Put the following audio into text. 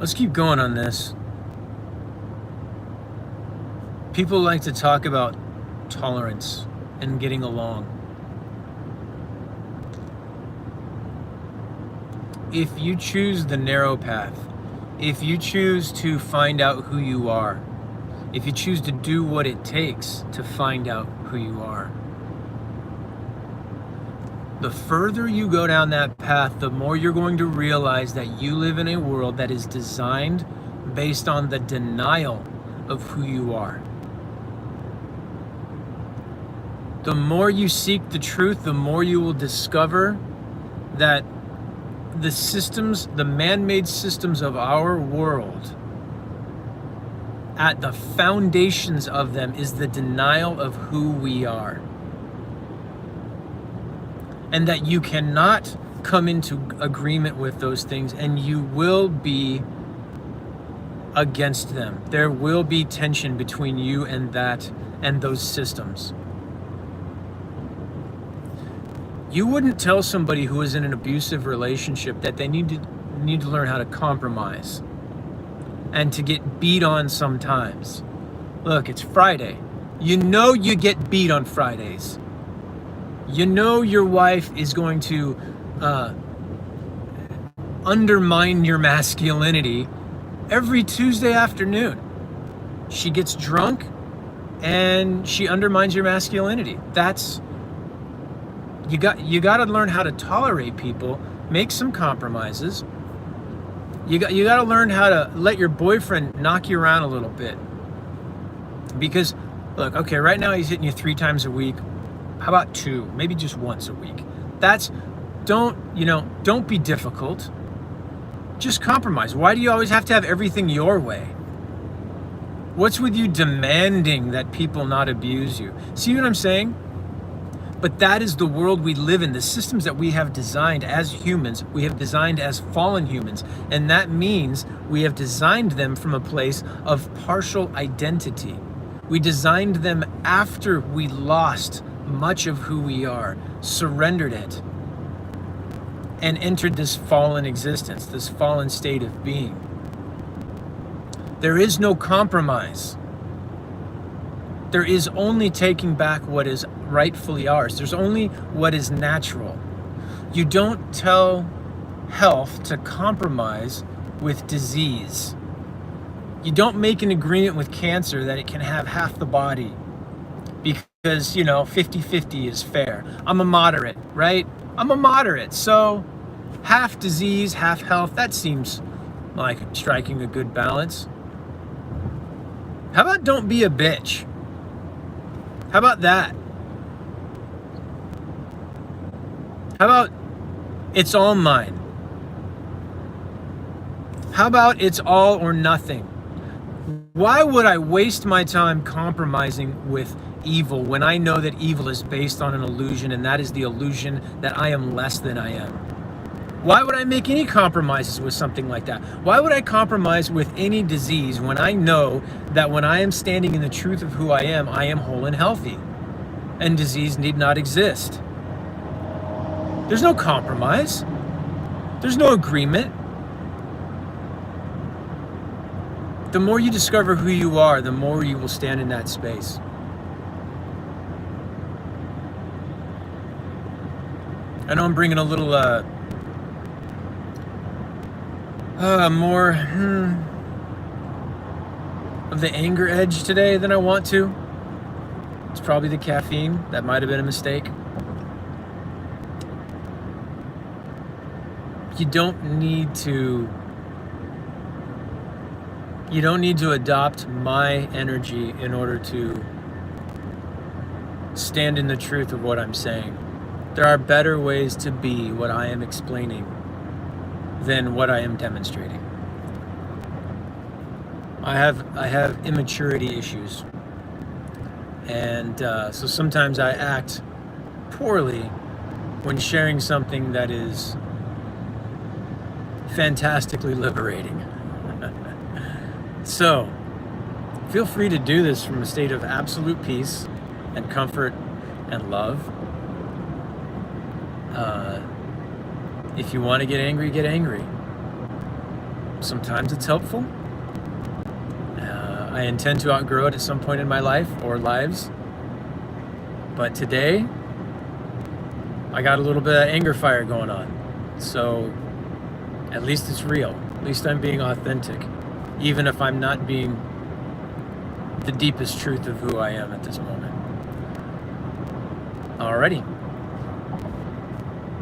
Let's keep going on this. People like to talk about tolerance and getting along. If you choose the narrow path, if you choose to find out who you are, if you choose to do what it takes to find out who you are, the further you go down that path, the more you're going to realize that you live in a world that is designed based on the denial of who you are. The more you seek the truth, the more you will discover that the systems, the man-made systems of our world, at the foundations of them is the denial of who we are. And that you cannot come into agreement with those things, and you will be against them. There will be tension between you and that and those systems. You wouldn't tell somebody who is in an abusive relationship that they need to learn how to compromise and to get beat on sometimes. Look, it's Friday. You know you get beat on Fridays. You know your wife is going to undermine your masculinity every Tuesday afternoon. She gets drunk and she undermines your masculinity. You got to learn how to tolerate people, make some compromises. You got to learn how to let your boyfriend knock you around a little bit. Because look, okay, right now he's hitting you 3 times a week. How about 2, maybe just once a week? Don't be difficult. Just compromise. Why do you always have to have everything your way? What's with you demanding that people not abuse you? See what I'm saying? But that is the world we live in. The systems that we have designed as humans, we have designed as fallen humans. And that means we have designed them from a place of partial identity. We designed them after we lost much of who we are, surrendered it, and entered this fallen existence, this fallen state of being. There is no compromise. There is only taking back what is rightfully ours. There's only what is natural. You don't tell health to compromise with disease. You don't make an agreement with cancer that it can have half the body because, 50-50 is fair. I'm a moderate, right? I'm a moderate. So half disease, half health, that seems like striking a good balance. How about don't be a bitch? How about that? How about it's all mine? How about it's all or nothing? Why would I waste my time compromising with evil when I know that evil is based on an illusion, and that is the illusion that I am less than I am? Why would I make any compromises with something like that? Why would I compromise with any disease when I know that when I am standing in the truth of who I am whole and healthy, and disease need not exist? There's no compromise. There's no agreement. The more you discover who you are, the more you will stand in that space. I know I'm bringing a little more of the anger edge today than I want to. It's probably the caffeine. That might have been a mistake. You don't need to adopt my energy in order to stand in the truth of what I'm saying. There are better ways to be what I am explaining than what I am demonstrating. I have immaturity issues, and so sometimes I act poorly when sharing something that is fantastically liberating. So feel free to do this from a state of absolute peace and comfort and love. If you want to get angry, get angry. Sometimes it's helpful. I intend to outgrow it at some point in my life or lives. But today, I got a little bit of anger fire going on. So at least it's real. At least I'm being authentic. Even if I'm not being the deepest truth of who I am at this moment. Alrighty.